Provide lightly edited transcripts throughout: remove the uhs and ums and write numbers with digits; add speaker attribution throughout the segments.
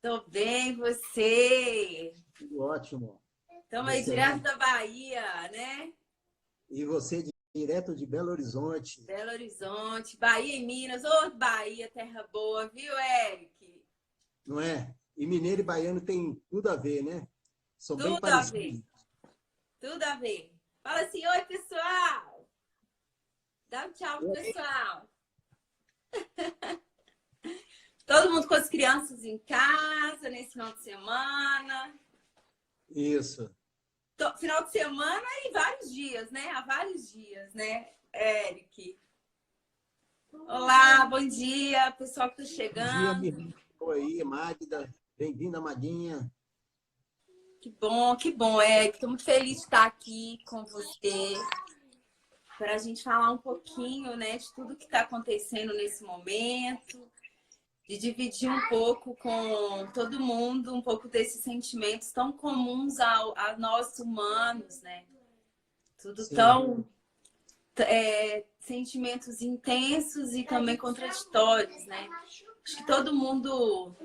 Speaker 1: Tô bem, você?
Speaker 2: Tudo ótimo.
Speaker 1: Estamos aí
Speaker 2: Excelente.
Speaker 1: direto da Bahia, né?
Speaker 2: E você direto de Belo Horizonte,
Speaker 1: Belo Horizonte, Bahia e Minas. Ô, Bahia, terra boa, viu, Eric?
Speaker 2: não é? E mineiro e baiano tem tudo a ver, né? São bem
Speaker 1: Tudo a ver,
Speaker 2: parecidos.
Speaker 1: tudo a ver. Fala assim, oi, pessoal. Dá um tchau pro pessoal. Todo mundo com as crianças em casa nesse final de semana.
Speaker 2: Isso.
Speaker 1: Final de semana e vários dias, né? Há vários dias, né, Eric? Olá, bom dia, pessoal que está
Speaker 2: Bom dia, minha
Speaker 1: chegando.
Speaker 2: irmã. Oi, Magda. Bem-vinda, Madinha.
Speaker 1: Que bom, Eric. Estou muito feliz de estar aqui com você para a gente falar um pouquinho, né, de tudo que está acontecendo nesse momento, de dividir um pouco com todo mundo um pouco desses sentimentos tão comuns a nós humanos, né? Tudo
Speaker 2: Sim,
Speaker 1: tão sentimentos intensos e também contraditórios, né? Acho que todo mundo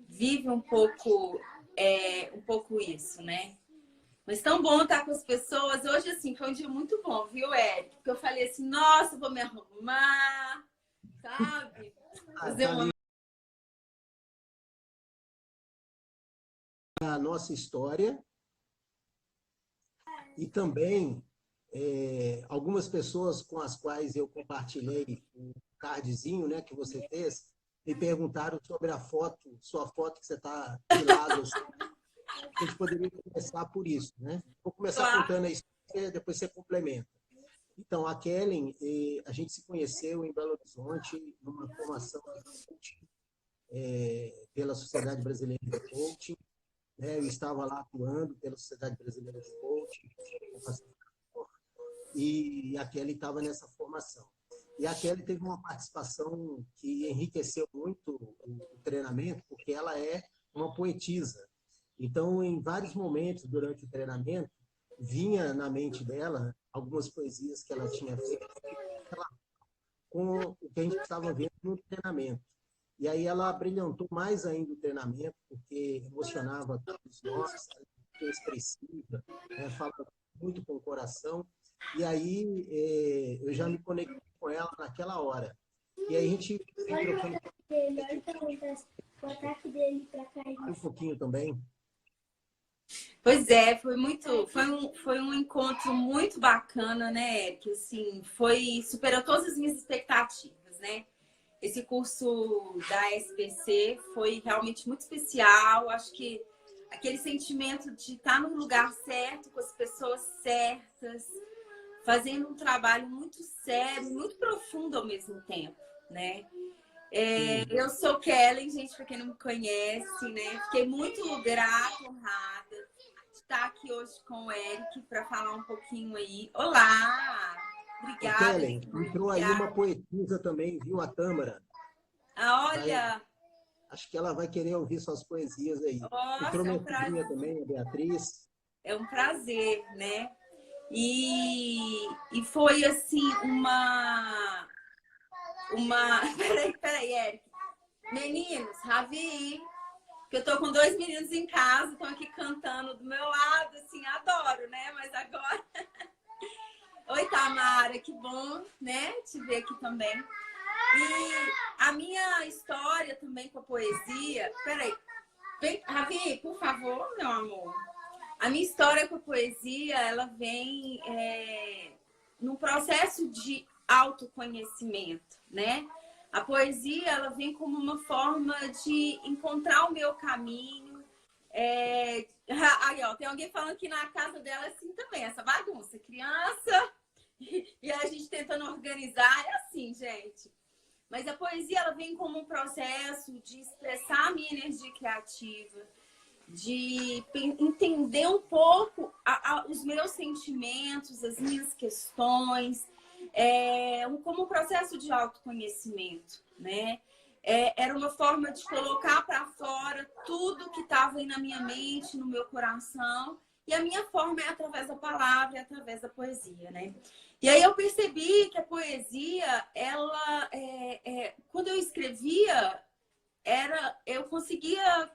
Speaker 1: vive um pouco isso, né? Mas tão bom estar com as pessoas. Hoje, assim, foi um dia muito bom, viu, Eric? Porque eu falei assim, nossa, vou me arrumar, sabe? Fazer
Speaker 2: tá
Speaker 1: uma...
Speaker 2: ali a nossa história e também algumas pessoas com as quais eu compartilhei o cardzinho, né, que você fez, me perguntaram sobre a foto, sua foto que você está de lado, assim. A gente poderia começar por isso, né? Vou começar
Speaker 1: Claro.
Speaker 2: contando a história, depois você complementa. Então, a Kellen, a gente se conheceu em Belo Horizonte, numa formação de coaching, pela Sociedade Brasileira de Coaching, né? Eu estava lá atuando pela Sociedade Brasileira de Coaching, e a Kelly estava nessa formação. E a Kelly teve uma participação que enriqueceu muito o treinamento, porque ela é uma poetisa. Então, em vários momentos durante o treinamento, vinha na mente dela algumas poesias que ela tinha feito com o que a gente estava vendo no treinamento. E aí ela brilhantou mais ainda o treinamento, porque emocionava todos nós, muito expressiva, né? Fala muito com o coração. E aí eu já me conectei com ela naquela hora. E aí a gente vem trocando um pouquinho também.
Speaker 1: Pois é, foi um encontro muito bacana, né, Eric? Assim, superou todas as minhas expectativas, né? Esse curso da SBC foi realmente muito especial. Acho que aquele sentimento de estar no lugar certo, com as pessoas certas, fazendo um trabalho muito sério, muito profundo ao mesmo tempo, né?
Speaker 2: Sim.
Speaker 1: Eu sou Kellen, gente, para quem não me conhece, né? Fiquei muito grata, honrada de estar aqui hoje com o Eric para falar um pouquinho aí. Olá!
Speaker 2: Ô,
Speaker 1: Obrigada,
Speaker 2: Kellen,
Speaker 1: Eric.
Speaker 2: entrou aí uma
Speaker 1: Obrigada.
Speaker 2: poetisa também, viu? A Tâmara.
Speaker 1: Ah,
Speaker 2: Vai,
Speaker 1: olha,
Speaker 2: acho que ela vai querer ouvir suas poesias aí. Entrou
Speaker 1: nossa,
Speaker 2: minha sobrinha também, a Beatriz.
Speaker 1: é um prazer, né? E foi assim uma... Peraí, Eric. Meninos, Ravi, que eu tô com dois meninos em casa, estão aqui cantando do meu lado, assim, adoro, né? Mas agora... Oi, Tamara, que bom, né? Te ver aqui também. E a minha história também com a poesia... Peraí. Vem, Ravi, por favor, meu amor. A minha história com a poesia, ela vem num processo de autoconhecimento, né? A poesia, ela vem como uma forma de encontrar o meu caminho. Aí, ó, tem alguém falando que na casa dela é assim também, essa bagunça. Criança e a gente tentando organizar, é assim, gente. Mas a poesia, ela vem como um processo de expressar a minha energia criativa, de entender um pouco os meus sentimentos, as minhas questões, como um processo de autoconhecimento, né? Era uma forma de colocar para fora tudo que estava aí na minha mente, no meu coração, e a minha forma é através da palavra, é através da poesia, né? E aí eu percebi que a poesia, ela, quando eu escrevia, eu conseguia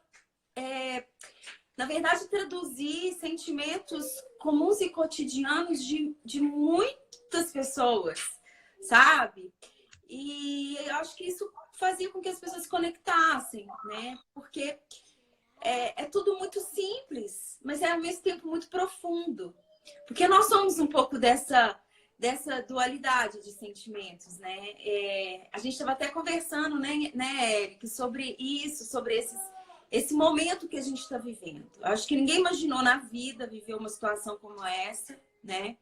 Speaker 1: na verdade, traduzir sentimentos comuns e cotidianos de muitas pessoas, sabe? E eu acho que isso fazia com que as pessoas se conectassem, né? Porque é tudo muito simples, mas é ao mesmo tempo muito profundo. Porque nós somos um pouco dessa dualidade de sentimentos, né? A gente estava até conversando, né, Eric, sobre isso, sobre esse momento que a gente está vivendo. Acho que ninguém imaginou na vida viver uma situação como essa, né?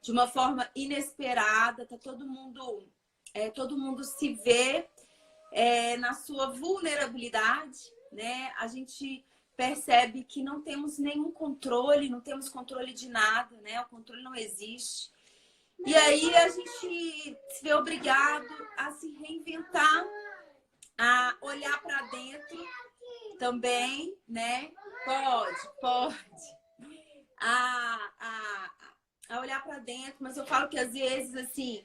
Speaker 1: De uma forma inesperada, tá todo mundo se vê na sua vulnerabilidade, né? A gente percebe que não temos nenhum controle, não temos controle de nada, né? O controle não existe. E aí a gente se vê obrigado a se reinventar, a olhar para dentro também, né? Pode. A olhar para dentro, mas eu falo que às vezes, assim,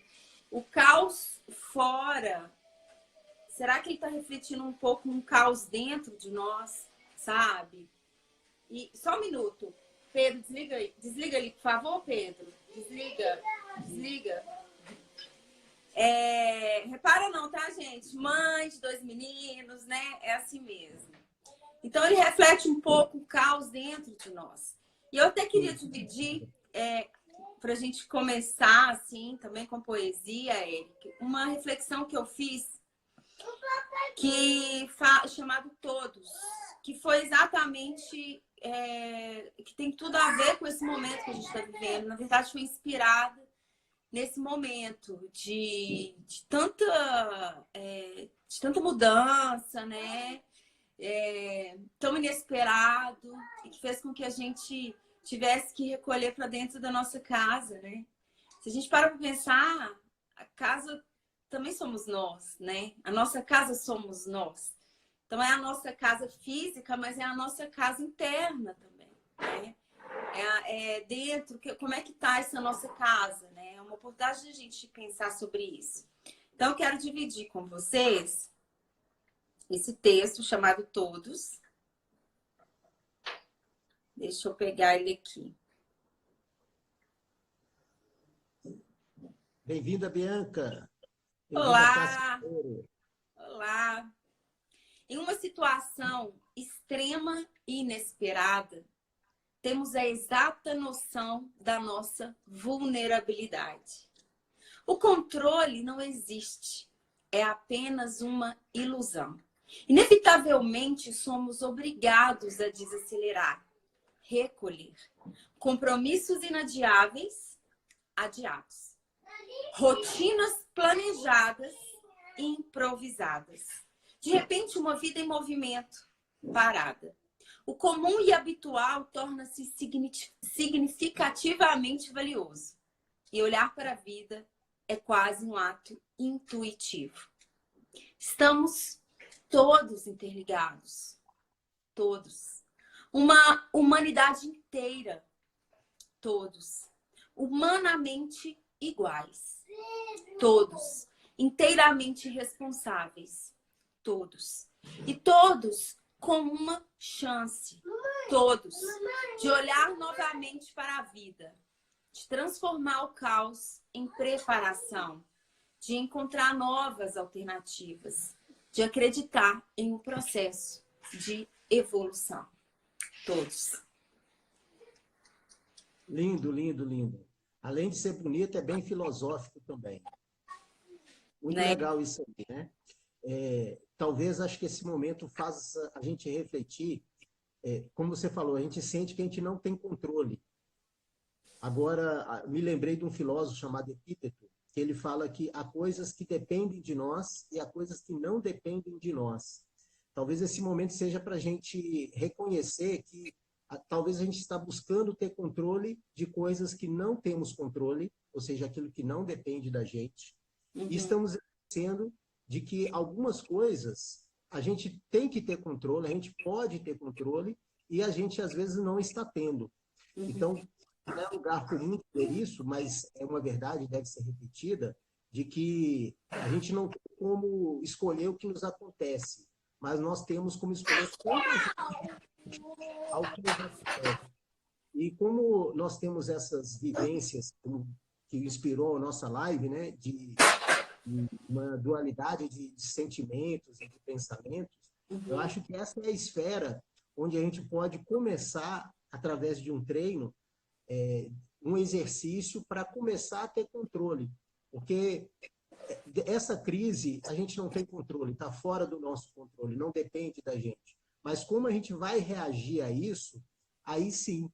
Speaker 1: o caos fora, será que ele está refletindo um pouco um caos dentro de nós, sabe? E só um minuto. Pedro, desliga ali, por favor, Pedro. Desliga. Repara não, tá, gente? Mãe de 2 meninos, né? É assim mesmo. Então, ele reflete um pouco o caos dentro de nós. E eu até queria dividir, para a gente começar, assim, também com poesia, Eric, uma reflexão que eu fiz, chamado Todos, que foi exatamente, que tem tudo a ver com esse momento que a gente está vivendo. Na verdade, foi inspirada nesse momento de tanta mudança, né? Tão inesperado, e que fez com que a gente tivesse que recolher para dentro da nossa casa, né? Se a gente para pensar, a casa também somos nós, né? A nossa casa somos nós. Então, é a nossa casa física, mas é a nossa casa interna também, né? Dentro, como é que tá essa nossa casa, né? É uma oportunidade de a gente pensar sobre isso. Então, eu quero dividir com vocês esse texto chamado Todos. Deixa eu pegar ele aqui.
Speaker 2: Bem-vinda, Bianca.
Speaker 1: Olá! Olá! Em uma situação extrema e inesperada, temos a exata noção da nossa vulnerabilidade. O controle não existe, é apenas uma ilusão. Inevitavelmente, somos obrigados a desacelerar, recolher. Compromissos inadiáveis, adiados. Rotinas planejadas e improvisadas. De repente, uma vida em movimento, parada. O comum e habitual torna-se significativamente valioso. E olhar para a vida é quase um ato intuitivo. Estamos todos interligados. Todos. Uma humanidade inteira. Todos. Humanamente iguais. Todos. Inteiramente responsáveis. Todos. E todos com uma chance. Todos. De olhar novamente para a vida. De transformar o caos em preparação. De encontrar novas alternativas. De acreditar em um processo de evolução. Todos.
Speaker 2: Lindo, lindo, lindo. Além de ser bonito, é bem filosófico também. Muito legal isso aí, né? Talvez, acho que esse momento faça a gente refletir. Como você falou, a gente sente que a gente não tem controle. Agora, me lembrei de um filósofo chamado Epíteto, que ele fala que há coisas que dependem de nós e há coisas que não dependem de nós. Talvez esse momento seja para a gente reconhecer que talvez a gente está buscando ter controle de coisas que não temos controle, ou seja, aquilo que não depende da gente. E estamos esquecendo de que algumas coisas a gente tem que ter controle, a gente pode ter controle e a gente às vezes não está tendo. Então, não é lugar comum ter isso, mas é uma verdade, deve ser repetida, de que a gente não tem como escolher o que nos acontece, mas nós temos como escolher como a gente ao que nos acontece. E como nós temos essas vivências que inspirou a nossa live, né, de uma dualidade de sentimentos e de pensamentos, eu acho que essa é a esfera onde a gente pode começar, através de um treino, um exercício para começar a ter controle. Porque essa crise, a gente não tem controle, está fora do nosso controle, não depende da gente. Mas como a gente vai reagir a isso, aí sim.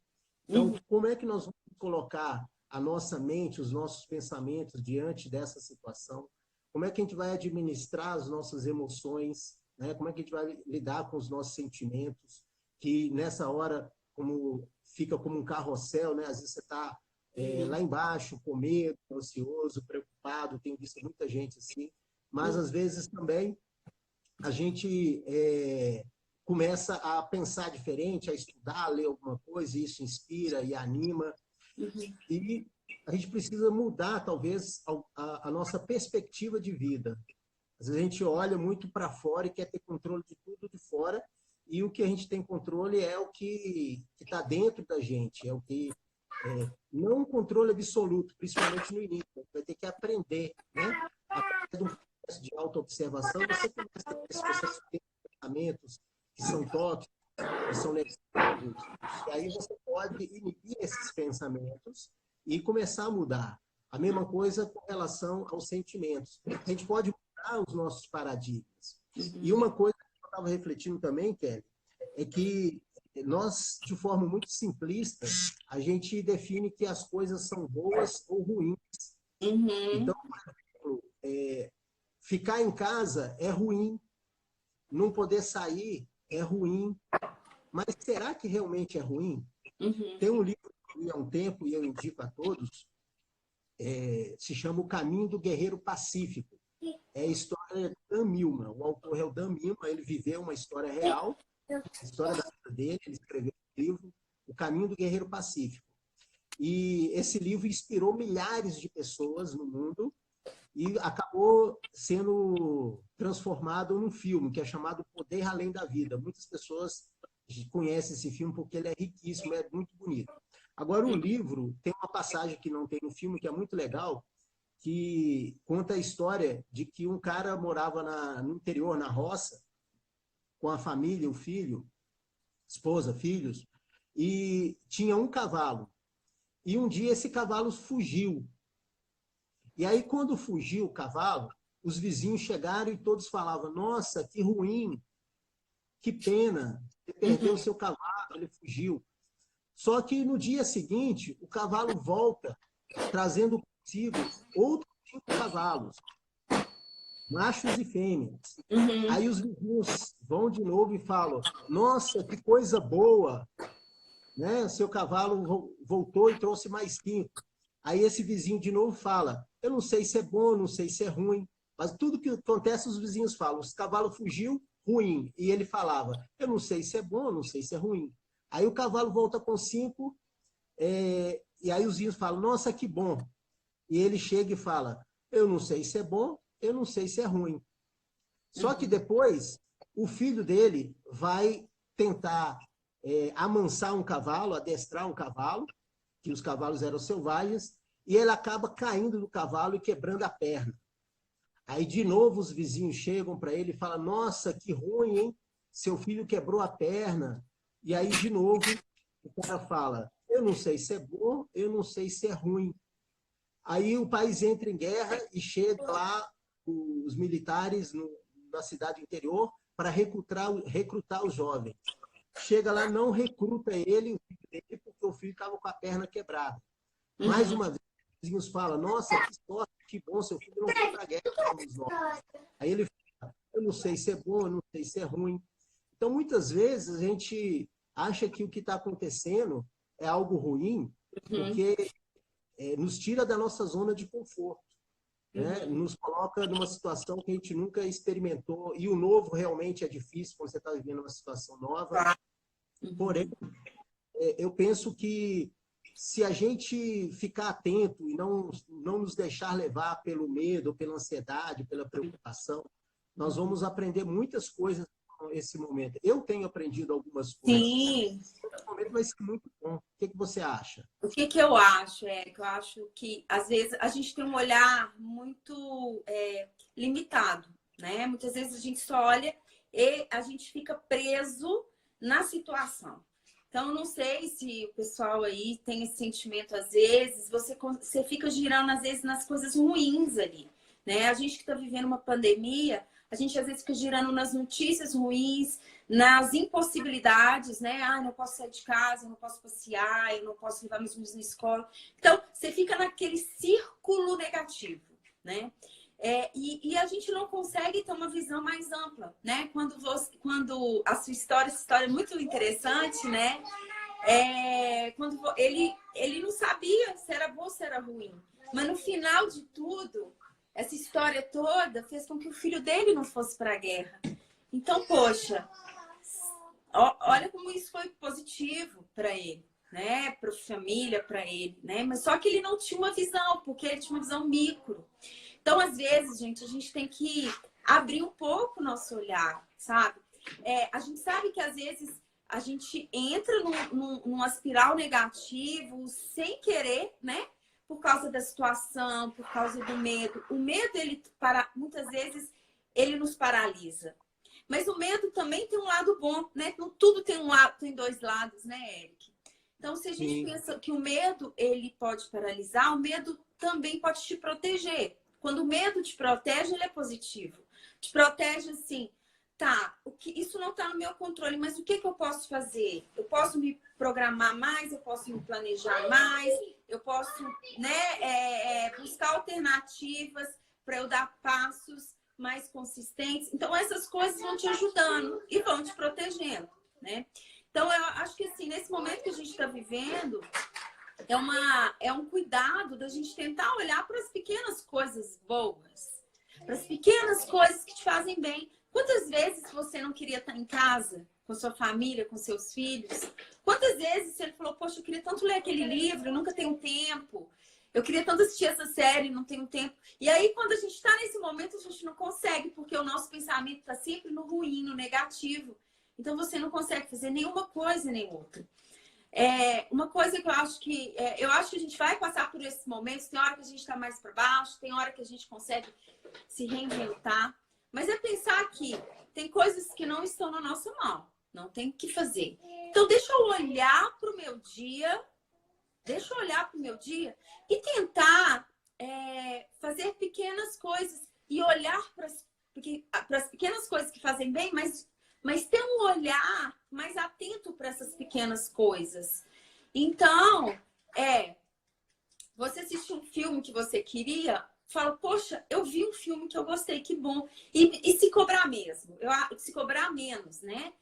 Speaker 2: Então, como é que nós vamos colocar a nossa mente, os nossos pensamentos diante dessa situação? Como é que a gente vai administrar as nossas emoções? Né? Como é que a gente vai lidar com os nossos sentimentos? Que nessa hora, como fica como um carrossel, né? Às vezes você está lá embaixo, com medo, ansioso, preocupado, tenho visto muita gente assim, mas às vezes também a gente começa a pensar diferente, a estudar, a ler alguma coisa, e isso inspira e anima, e a gente precisa mudar, talvez, a nossa perspectiva de vida. Às vezes a gente olha muito para fora e quer ter controle de tudo de fora, e o que a gente tem controle é o que está dentro da gente, é o que não um controle absoluto, principalmente no início. Você vai ter que aprender, né? Através de um processo de autoobservação, você começa a ter esse processo de pensamentos que são tóxicos, que são negativos, e aí você pode inibir esses pensamentos e começar a mudar. A mesma coisa com relação aos sentimentos. A gente pode mudar os nossos paradigmas. E uma coisa que eu estava refletindo também, Kelly, é que nós, de forma muito simplista, a gente define que as coisas são boas ou ruins. Então, por exemplo, ficar em casa é ruim, não poder sair é ruim. Mas será que realmente é ruim? Tem um livro que eu li há um tempo, e eu indico a todos, se chama O Caminho do Guerreiro Pacífico. É a história de Dan Millman. O autor é o Dan Millman, ele viveu uma história real, a história da vida dele, ele escreveu um livro, O Caminho do Guerreiro Pacífico. E esse livro inspirou milhares de pessoas no mundo e acabou sendo transformado num filme que é chamado Poder Além da Vida. Muitas pessoas conhecem esse filme porque ele é riquíssimo, é muito bonito. Agora, o livro tem uma passagem que não tem no filme, que é muito legal, que conta a história de que um cara morava no interior, na roça, com a família, o filho, esposa, filhos, e tinha um cavalo. E um dia esse cavalo fugiu. E aí, quando fugiu o cavalo, os vizinhos chegaram e todos falavam: nossa, que ruim, que pena, você perdeu o seu cavalo, ele fugiu. Só que no dia seguinte, o cavalo volta, trazendo consigo outros 5 cavalos, machos e fêmeas. Aí os vizinhos vão de novo e falam: nossa, que coisa boa, né? Seu cavalo voltou e trouxe mais 5. Aí esse vizinho de novo fala: eu não sei se é bom, não sei se é ruim, mas tudo que acontece os vizinhos falam: o cavalo fugiu, ruim. E ele falava: eu não sei se é bom, não sei se é ruim. Aí o cavalo volta com 5, e aí os vizinhos falam: nossa, que bom. E ele chega e fala: eu não sei se é bom, eu não sei se é ruim. Só que depois, o filho dele vai tentar amansar um cavalo, adestrar um cavalo, que os cavalos eram selvagens, e ele acaba caindo do cavalo e quebrando a perna. Aí, de novo, os vizinhos chegam para ele e falam: nossa, que ruim, hein? Seu filho quebrou a perna. E aí, de novo, o cara fala: eu não sei se é bom, eu não sei se é ruim. Aí o país entra em guerra e chega lá os militares na cidade interior para recrutar os jovens. Chega lá, não recruta ele, o filho dele, porque o filho estava com a perna quebrada. Mais uma vez, os vizinhos falam: nossa, que sorte, que bom, seu filho não foi para a guerra como os nossos. Aí ele fala: eu não sei se é bom, eu não sei se é ruim. Então, muitas vezes, a gente acha que o que está acontecendo é algo ruim, porque nos tira da nossa zona de conforto. Né? Nos coloca numa situação que a gente nunca experimentou, e o novo realmente é difícil quando você está vivendo uma situação nova. Porém, eu penso que se a gente ficar atento e não nos deixar levar pelo medo, pela ansiedade, pela preocupação, nós vamos aprender muitas coisas ao esse momento. Eu tenho aprendido algumas coisas.
Speaker 1: Sim.
Speaker 2: Esse momento vai ser muito bom. O que você acha?
Speaker 1: O que que eu acho? Que eu acho que, às vezes, a gente tem um olhar muito limitado, né? Muitas vezes a gente só olha e a gente fica preso na situação. Então, eu não sei se o pessoal aí tem esse sentimento, às vezes, você fica girando, às vezes, nas coisas ruins ali, né? A gente que está vivendo uma pandemia, a gente, às vezes, fica girando nas notícias ruins, nas impossibilidades, né? Ah, não posso sair de casa, eu não posso passear, eu não posso levar meus filhos na escola. Então, você fica naquele círculo negativo, né? E a gente não consegue ter uma visão mais ampla, né? Quando a sua história, essa história é muito interessante, né? Quando ele não sabia se era bom ou se era ruim. Mas no final de tudo, essa história toda fez com que o filho dele não fosse para a guerra. Então, poxa, olha como isso foi positivo para ele, né? Para a família, para ele, né? Mas só que ele não tinha uma visão, porque ele tinha uma visão micro. Então, às vezes, gente, a gente tem que abrir um pouco o nosso olhar, sabe? A gente sabe que, às vezes, a gente entra numa espiral negativo sem querer, né? Por causa da situação, por causa do medo. O medo, muitas vezes, ele nos paralisa. Mas o medo também tem um lado bom, né? Não tudo tem dois lados, né, Eric? Então, se a gente pensa que o medo, ele pode paralisar, o medo também pode te proteger. Quando o medo te protege, ele é positivo. Te protege assim, tá, isso não está no meu controle, mas o que eu posso fazer? Eu posso me programar mais, eu posso me planejar mais, eu posso, né, buscar alternativas para eu dar passos mais consistentes. Então, essas coisas vão te ajudando e vão te protegendo, né? Então, eu acho que assim, nesse momento que a gente está vivendo, é um cuidado da gente tentar olhar para as pequenas coisas boas, para as pequenas coisas que te fazem bem. Quantas vezes você não queria estar em casa com sua família, com seus filhos? Quantas vezes você falou, poxa, eu queria tanto ler aquele livro, eu nunca tenho tempo. Eu queria tanto assistir essa série, não tenho tempo. E aí, quando a gente está nesse momento, a gente não consegue, porque o nosso pensamento está sempre no ruim, no negativo. Então, você não consegue fazer nenhuma coisa nem outra. Uma coisa que eu acho que a gente vai passar por esses momentos. Tem hora que a gente está mais para baixo, tem hora que a gente consegue se reinventar. Mas é pensar que tem coisas que não estão na nossa mão, não tem o que fazer. Então, deixa eu olhar para o meu dia, e tentar fazer pequenas coisas e olhar para as pequenas coisas que fazem bem, mas ter um olhar mais atento para essas pequenas coisas. Então, você assistiu um filme que você queria, fala, poxa, eu vi um filme que eu gostei, que bom. E se cobrar mesmo, se cobrar menos, né?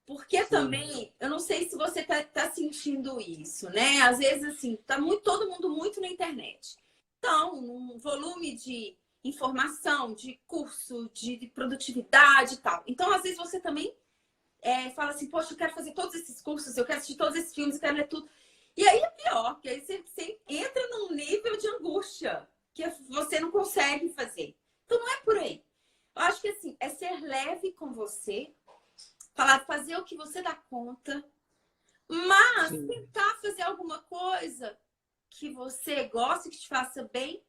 Speaker 1: Porque também, eu não sei se você tá sentindo isso, né? Às vezes, assim, tá todo mundo muito na internet. Então, um volume de informação, de curso, de produtividade e tal. Então, às vezes, você também fala assim, poxa, eu quero fazer todos esses cursos, eu quero assistir todos esses filmes, eu quero ler tudo. E aí é pior, porque aí você entra num nível de angústia que você não consegue fazer. Então não é por aí. Eu acho que assim, é ser leve com você, fazer o que você dá conta, mas tentar fazer alguma coisa que você goste, que te faça bem,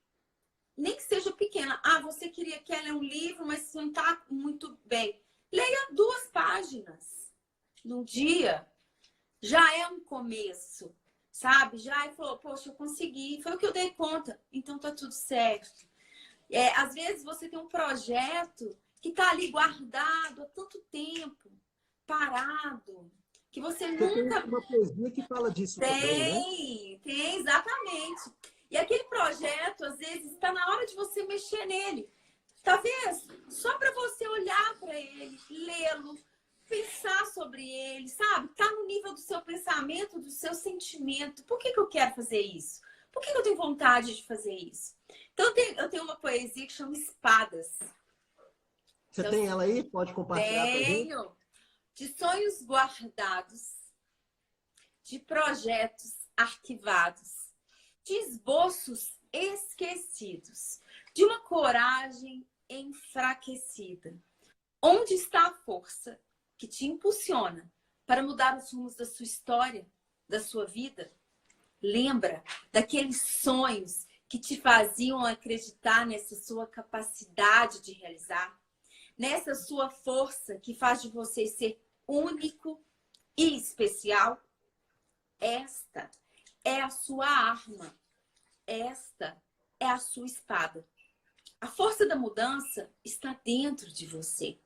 Speaker 1: nem que seja pequena. Ah, você quer ler um livro, mas você não está muito bem. Leia 2 páginas num dia. Já é um começo, sabe? Já falou, poxa, eu consegui. Foi o que eu dei conta. Então tá tudo certo. Às vezes você tem um projeto que tá ali guardado há tanto tempo, parado, que você nunca...
Speaker 2: Tem uma poesia que fala disso também, né?
Speaker 1: Tem, exatamente. E aquele projeto, às vezes, está na hora de você mexer nele. Talvez só para você olhar para ele, lê-lo, pensar sobre ele, sabe? Tá no nível do seu pensamento, do seu sentimento. Por que eu quero fazer isso? Por que eu tenho vontade de fazer isso? Então, eu tenho uma poesia que chama Espadas.
Speaker 2: Você tem ela aí? Pode compartilhar com a gente?
Speaker 1: Tenho. De sonhos guardados, de projetos arquivados, de esboços esquecidos, de uma coragem enfraquecida. Onde está a força que te impulsiona para mudar os rumos da sua história, da sua vida? Lembra daqueles sonhos que te faziam acreditar nessa sua capacidade de realizar? Nessa sua força que faz de você ser único e especial? Esta é a sua arma. Esta é a sua espada. A força da mudança está dentro de você.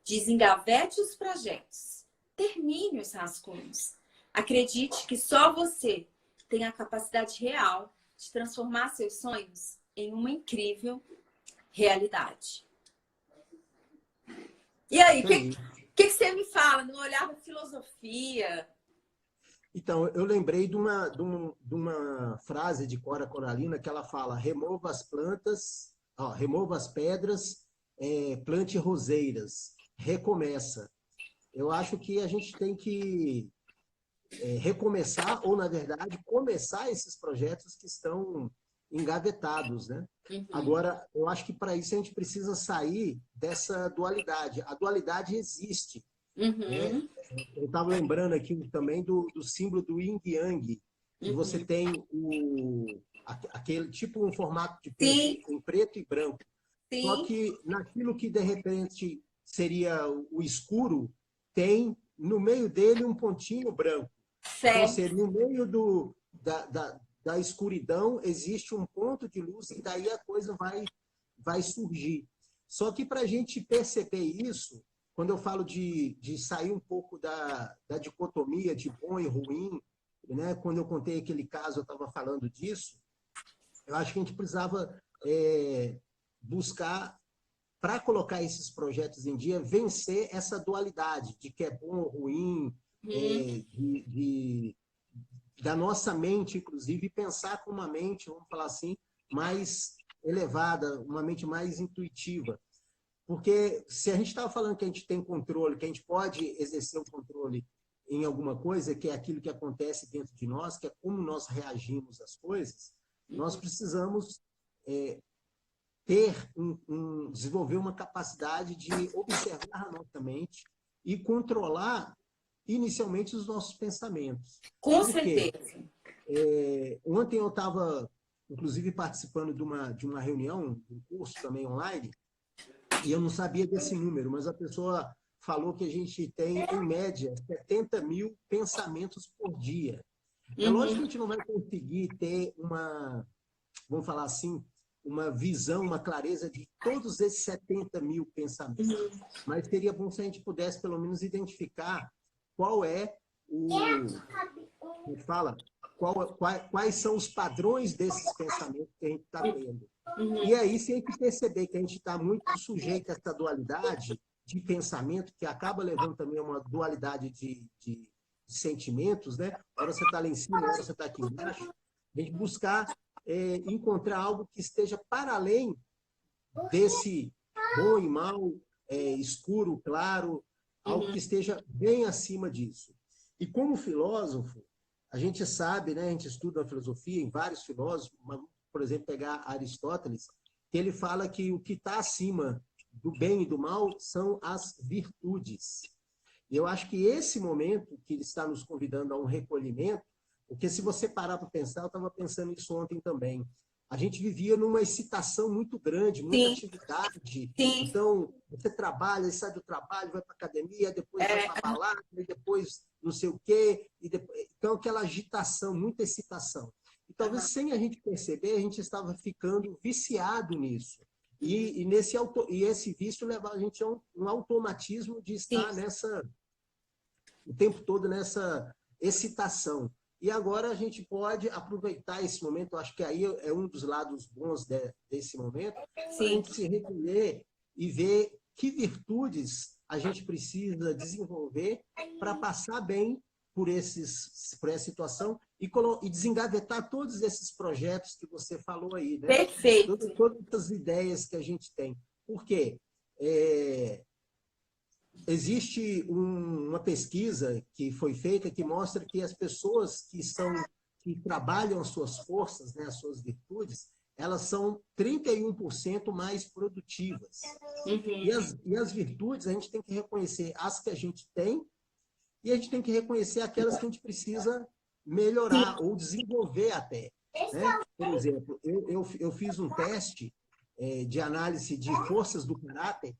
Speaker 1: Desengavete os projetos. Termine os rascunhos. Acredite que só você tem a capacidade real de transformar seus sonhos em uma incrível realidade. E aí, o que você me fala no olhar da filosofia?
Speaker 2: Então, eu lembrei de uma frase de Cora Coralina que ela fala: remova as plantas, remova as pedras, plante roseiras, recomeça. Eu acho que a gente tem que recomeçar, ou, na verdade, começar esses projetos que estão engavetados, né?
Speaker 1: Uhum.
Speaker 2: Agora, eu acho que para isso a gente precisa sair dessa dualidade. A dualidade existe.
Speaker 1: Uhum.
Speaker 2: Né? Eu estava lembrando aqui também do símbolo do Yin Yang, que você tem aquele tipo um formato de peixe em preto e branco.
Speaker 1: Sim.
Speaker 2: Só que naquilo que de repente seria o escuro, tem no meio dele um pontinho branco.
Speaker 1: Certo.
Speaker 2: Então, seria no meio da escuridão existe um ponto de luz e daí a coisa vai surgir. Só que para a gente perceber isso, quando eu falo de sair um pouco da dicotomia de bom e ruim, né? Quando eu contei aquele caso, eu estava falando disso, eu acho que a gente precisava buscar, para colocar esses projetos em dia, vencer essa dualidade de que é bom ou ruim, da nossa mente, inclusive, e pensar com uma mente, vamos falar assim, mais elevada, uma mente mais intuitiva. Porque se a gente estava falando que a gente tem controle, que a gente pode exercer o controle em alguma coisa, que é aquilo que acontece dentro de nós, que é como nós reagimos às coisas, nós precisamos desenvolver uma capacidade de observar a nossa mente e controlar inicialmente os nossos pensamentos.
Speaker 1: Com certeza.
Speaker 2: Ontem eu estava, inclusive, participando de uma reunião, de um curso também online, e eu não sabia desse número, mas a pessoa falou que a gente tem, em média, 70 mil pensamentos por dia. É lógico que a gente não vai conseguir ter vamos falar assim, uma visão, uma clareza de todos esses 70 mil pensamentos. Mas seria bom se a gente pudesse, pelo menos, identificar qual é quais são os padrões desses pensamentos que a gente está tendo. E aí, se a gente perceber que a gente está muito sujeito a essa dualidade de pensamento, que acaba levando também a uma dualidade de sentimentos, né? Hora você está lá em cima, hora você está aqui embaixo, a gente buscar encontrar algo que esteja para além desse bom e mal, escuro, claro, algo que esteja bem acima disso. E como filósofo, a gente sabe, né, a gente estuda a filosofia em vários filósofos, por exemplo, pegar Aristóteles, que ele fala que o que está acima do bem e do mal são as virtudes. E eu acho que esse momento que ele está nos convidando a um recolhimento, porque se você parar para pensar, eu estava pensando isso ontem também, a gente vivia numa excitação muito grande, muita atividade. Então, você trabalha, sai do trabalho, vai para a academia, depois vai para a balada, e depois não sei o quê. Então, aquela agitação, muita excitação. E talvez sem a gente perceber, a gente estava ficando viciado nisso. E esse vício leva a gente a um automatismo de estar o tempo todo nessa excitação. E agora a gente pode aproveitar esse momento, acho que aí é um dos lados bons desse momento, para a gente se recolher e ver que virtudes a gente precisa desenvolver para passar bem por essa situação e desengavetar todos esses projetos que você falou aí, né?
Speaker 1: Perfeito.
Speaker 2: Todas essas ideias que a gente tem. Por quê? Existe uma pesquisa que foi feita que mostra que as pessoas que trabalham as suas forças, né, as suas virtudes, elas são 31% mais produtivas. E as virtudes, a gente tem que reconhecer as que a gente tem e a gente tem que reconhecer aquelas que a gente precisa melhorar ou desenvolver até. Né? Por exemplo, eu fiz um teste de análise de forças do caráter,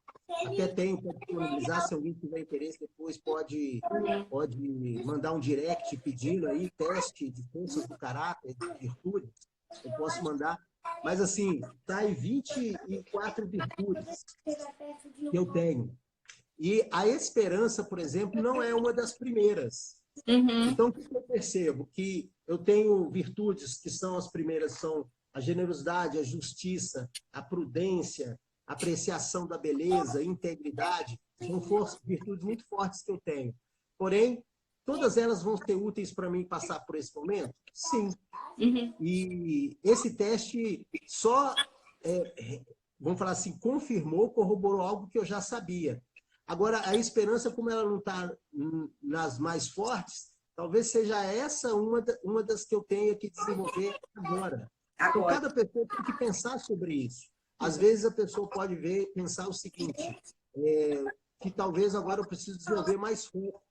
Speaker 2: até tenho para disponibilizar, se alguém tiver interesse, depois pode mandar um direct pedindo aí teste de forças do caráter, de virtudes, eu posso mandar. Mas assim, tá em 24 virtudes que eu tenho. E a esperança, por exemplo, não é uma das primeiras. Então, o que eu percebo? Que eu tenho virtudes que são as primeiras, são a generosidade, a justiça, a prudência, a apreciação da beleza, a integridade. São virtudes muito fortes que eu tenho. Porém, todas elas vão ser úteis para mim passar por esse momento? Sim. E esse teste só, vamos falar assim, confirmou, corroborou algo que eu já sabia. Agora, a esperança, como ela não está nas mais fortes, talvez seja essa uma das que eu tenha que desenvolver agora. Então, cada pessoa tem que pensar sobre isso. Às vezes, a pessoa pode pensar o seguinte, que talvez agora eu preciso desenvolver mais foco.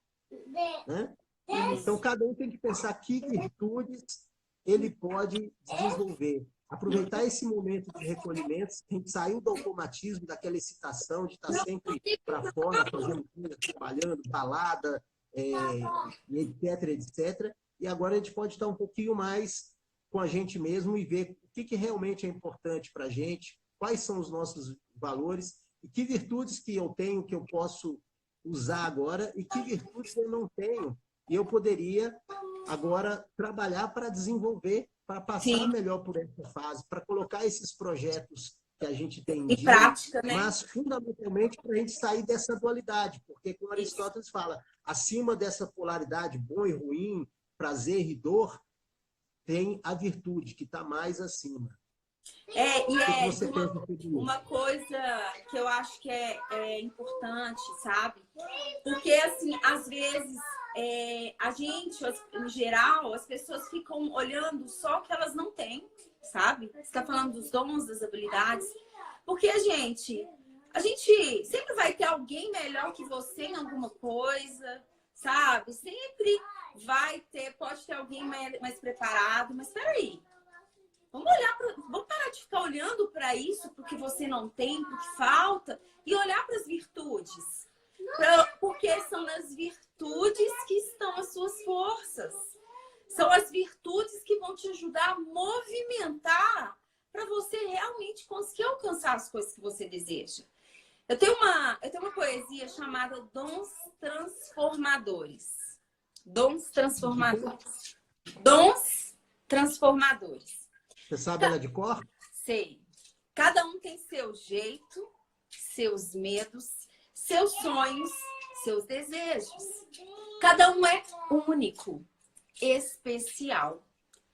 Speaker 2: Né? Então, cada um tem que pensar que virtudes ele pode desenvolver. Aproveitar esse momento de recolhimento, a gente saiu do automatismo, daquela excitação de estar sempre para fora, fazendo coisa, trabalhando, balada, etc, etc. E agora a gente pode estar um pouquinho mais com a gente mesmo e ver o que realmente é importante para a gente, quais são os nossos valores e que virtudes que eu tenho que eu posso usar agora e que virtudes eu não tenho e eu poderia agora trabalhar para desenvolver, para passar melhor por essa fase, para colocar esses projetos que a gente tem em
Speaker 1: prática, né?
Speaker 2: Mas fundamentalmente para a gente sair dessa dualidade, porque como Aristóteles fala, acima dessa polaridade bom e ruim, prazer e dor, tem a virtude que está mais acima.
Speaker 1: Uma coisa que eu acho que é importante, sabe? Porque, assim, às vezes, a gente, em geral, as pessoas ficam olhando só o que elas não têm, sabe? Você está falando dos dons, das habilidades. Porque a gente sempre vai ter alguém melhor que você em alguma coisa, sabe? Sempre pode ter alguém mais preparado, mas peraí. Vamos parar de ficar olhando para isso, porque você não tem, porque falta, e olhar para as virtudes. Porque são nas virtudes que estão as suas forças. São as virtudes que vão te ajudar a movimentar para você realmente conseguir alcançar as coisas que você deseja. Eu tenho uma poesia chamada Dons Transformadores. Dons Transformadores. Dons Transformadores.
Speaker 2: Você sabe ela de cor?
Speaker 1: Sei. Cada um tem seu jeito, seus medos, seus sonhos, seus desejos. Cada um é único, especial.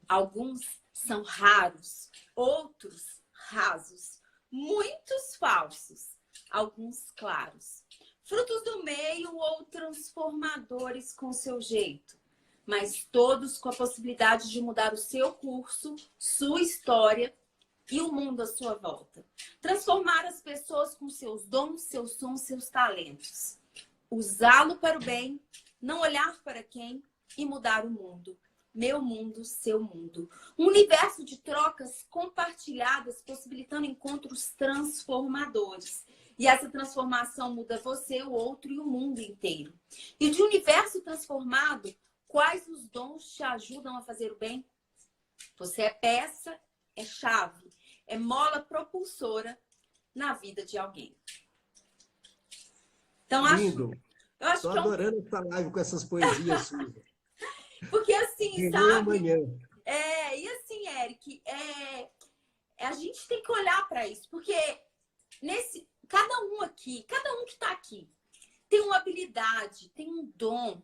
Speaker 1: Alguns são raros, outros rasos, muitos falsos, alguns claros. Frutos do meio ou transformadores com seu jeito. Mas todos com a possibilidade de mudar o seu curso, sua história e o mundo à sua volta. Transformar as pessoas com seus dons, seus sons, seus talentos. Usá-lo para o bem, não olhar para quem e mudar o mundo. Meu mundo, seu mundo. Um universo de trocas compartilhadas, possibilitando encontros transformadores. E essa transformação muda você, o outro e o mundo inteiro. E de universo transformado, quais os dons te ajudam a fazer o bem? Você é peça, é chave, é mola propulsora na vida de alguém. Então,
Speaker 2: lindo.
Speaker 1: Eu acho
Speaker 2: Tô
Speaker 1: que
Speaker 2: adorando essa live com essas poesias suas.
Speaker 1: Porque assim,
Speaker 2: sabe?
Speaker 1: Amanhã. E assim, Eric, a gente tem que olhar para isso, porque cada um que está aqui, tem uma habilidade, tem um dom,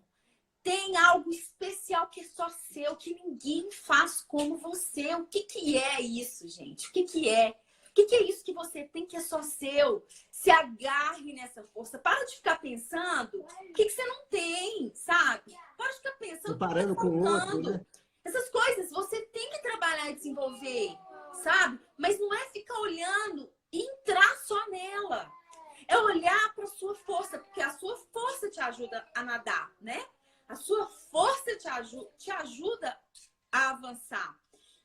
Speaker 1: tem algo especial que é só seu, que ninguém faz como você. O que é isso, gente? O que é? O que é isso que você tem que é só seu? Se agarre nessa força. Para de ficar pensando o que você não tem, sabe? Para de ficar pensando
Speaker 2: comparando com o outro, né?
Speaker 1: Essas coisas você tem que trabalhar e desenvolver, sabe? Mas não é ficar olhando e entrar só nela. É olhar para a sua força, porque a sua força te ajuda a nadar, né? A sua força te ajuda a avançar.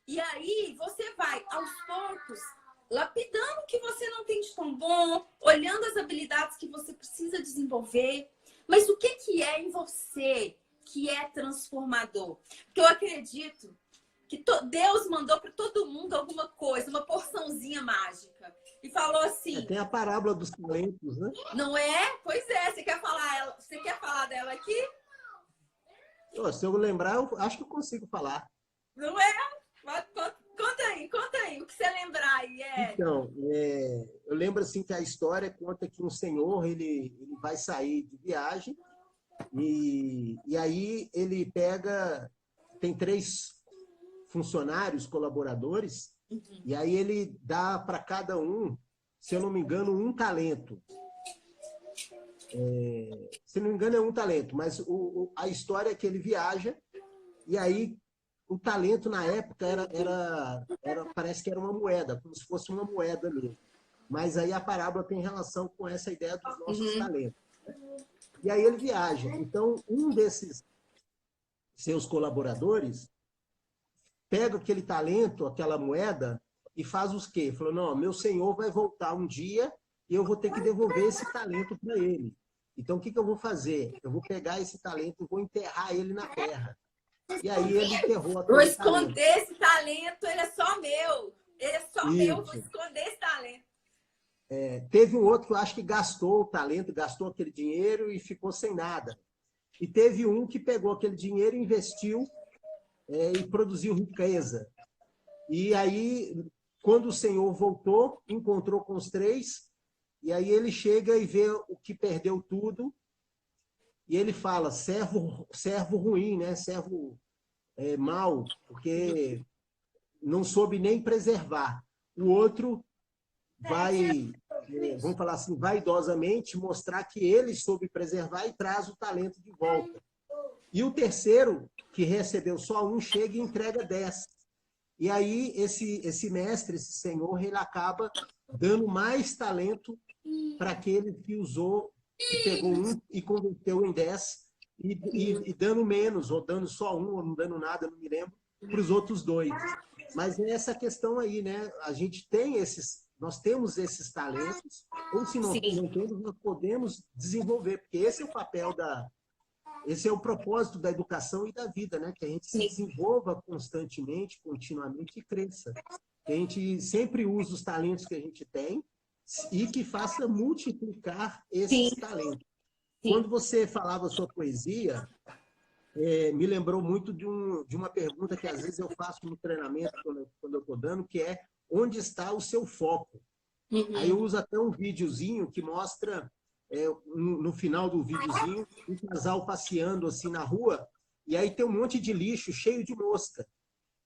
Speaker 1: E aí você vai, aos poucos, lapidando o que você não tem de tão bom, olhando as habilidades que você precisa desenvolver. Mas o que é em você que é transformador? Porque eu acredito que Deus mandou para todo mundo alguma coisa, uma porçãozinha mágica. E falou assim...
Speaker 2: Tem a parábola dos talentos, né?
Speaker 1: Não é? Pois é. Você quer falar dela aqui?
Speaker 2: Se eu lembrar, eu acho que eu consigo falar.
Speaker 1: Não é? Conta aí. O que você lembrar aí,
Speaker 2: Então, eu lembro assim que a história conta que um senhor, ele vai sair de viagem e aí ele tem 3 funcionários, colaboradores, e aí ele dá para cada um, se eu não me engano, um talento. Se não me engano, é um talento, mas a história é que ele viaja, e aí o talento na época parece que era uma moeda, como se fosse uma moeda mesmo. Mas aí a parábola tem relação com essa ideia dos nossos talentos. E aí ele viaja. Então, um desses seus colaboradores pega aquele talento, aquela moeda, e faz os quê? Falou, não, meu senhor vai voltar um dia e eu vou ter que devolver esse talento para ele. Então, o que eu vou fazer? Eu vou pegar esse talento e vou enterrar ele na terra. E aí ele enterrou
Speaker 1: Vou
Speaker 2: aquele
Speaker 1: esconder
Speaker 2: talento.
Speaker 1: esse talento, ele é só meu. Ele é só meu, vou esconder esse talento.
Speaker 2: Teve um outro que eu acho que gastou o talento, gastou aquele dinheiro e ficou sem nada. E teve um que pegou aquele dinheiro, investiu e produziu riqueza. E aí, quando o Senhor voltou, encontrou com os 3, e aí ele chega e vê o que perdeu tudo, e ele fala, servo ruim, né? Servo mau, porque não soube nem preservar. O outro vai, vamos falar assim, vaidosamente mostrar que ele soube preservar e traz o talento de volta. E o terceiro, que recebeu só um, chega e entrega 10. E aí esse mestre, esse senhor, ele acaba dando mais talento para aquele que usou, que pegou um e converteu em 10, e dando menos, ou dando só um, ou não dando nada, não me lembro, para os outros 2. Mas é essa questão aí, né? Nós temos esses talentos, ou se não temos, nós podemos desenvolver, porque esse é o papel esse é o propósito da educação e da vida, né? Que a gente se desenvolva constantemente, continuamente e cresça. Que a gente sempre use os talentos que a gente tem e que faça multiplicar esses talentos. Quando você falava sua poesia, me lembrou muito de uma pergunta que às vezes eu faço no treinamento, quando eu estou dando, que é: onde está o seu foco? Aí eu uso até um videozinho que mostra, no final do videozinho, um casal passeando assim na rua, e aí tem um monte de lixo cheio de mosca.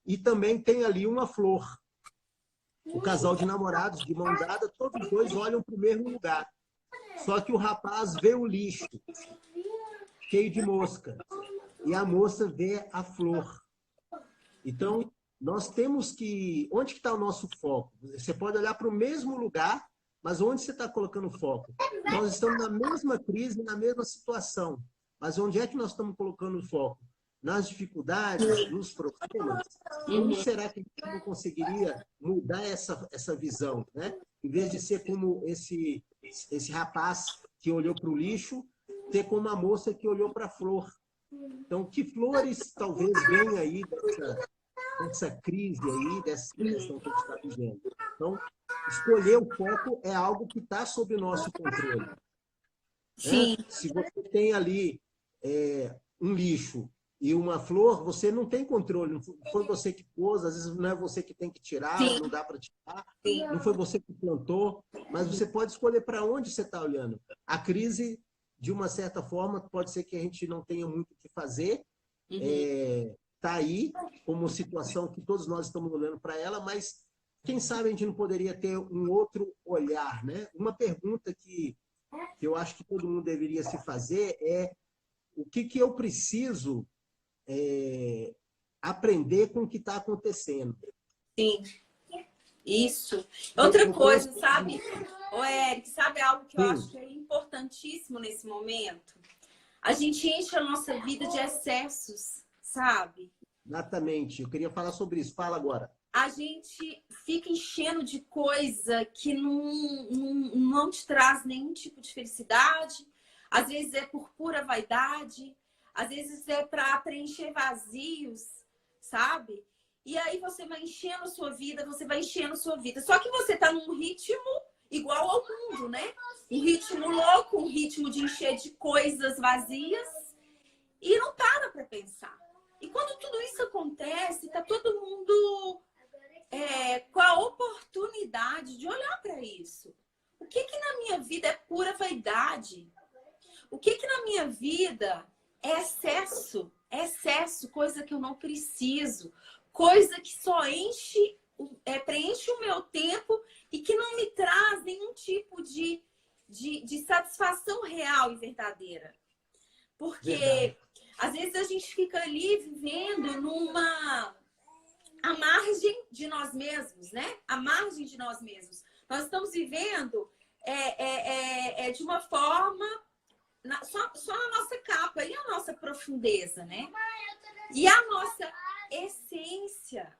Speaker 2: E também tem ali uma flor. O casal de namorados, de mão dada, todos os 2 olham para o mesmo lugar. Só que o rapaz vê o lixo cheio de mosca e a moça vê a flor. Então, nós temos que... Onde está o nosso foco? Você pode olhar para o mesmo lugar, mas onde você está colocando foco? Nós estamos na mesma crise, na mesma situação. Mas onde é que nós estamos colocando o foco? Nas dificuldades, nos problemas? Como será que a gente não conseguiria mudar essa visão, né? Em vez de ser como esse rapaz que olhou para o lixo, ter como a moça que olhou para a flor. Então, que flores talvez venham aí dessa crise aí, dessa questão que a gente está vivendo? Então, escolher o foco é algo que está sob o nosso controle. Né? Se você tem ali um lixo e uma flor, você não tem controle. Não foi você que pôs, às vezes não é você que tem que tirar, não dá para tirar, não foi você que plantou, mas você pode escolher para onde você está olhando. A crise, de uma certa forma, pode ser que a gente não tenha muito o que fazer, está aí como situação que todos nós estamos olhando para ela, mas quem sabe a gente não poderia ter um outro olhar, né? Uma pergunta que eu acho que todo mundo deveria se fazer é: o que eu preciso aprender com o que está acontecendo?
Speaker 1: Sim. Isso. Outra
Speaker 2: Eu
Speaker 1: coisa,
Speaker 2: conheço.
Speaker 1: sabe, ô Eric, sabe algo que eu
Speaker 2: Sim,
Speaker 1: acho que é importantíssimo nesse momento? A gente enche a nossa vida de excessos, sabe?
Speaker 2: exatamente. Eu queria falar sobre isso. Fala agora.
Speaker 1: A gente fica enchendo de coisa que não te traz nenhum tipo de felicidade. Às vezes é por pura vaidade, às vezes é para preencher vazios, sabe? E aí você vai enchendo a sua vida, você vai enchendo a sua vida. Só que você tá num ritmo igual ao mundo, né? Um ritmo louco, um ritmo de encher de coisas vazias e não para pensar. E quando tudo isso acontece, tá todo mundo com a oportunidade de olhar para isso. O que que na minha vida é pura vaidade? O que que na minha vida é excesso? É excesso, coisa que eu não preciso, coisa que só preenche o meu tempo e que não me traz nenhum tipo de satisfação real e verdadeira.
Speaker 2: Verdade.
Speaker 1: Porque às vezes a gente fica ali vivendo à margem de nós mesmos, né? À margem de nós mesmos. Nós estamos vivendo de uma forma só na nossa capa e a nossa profundeza, né? E a nossa essência,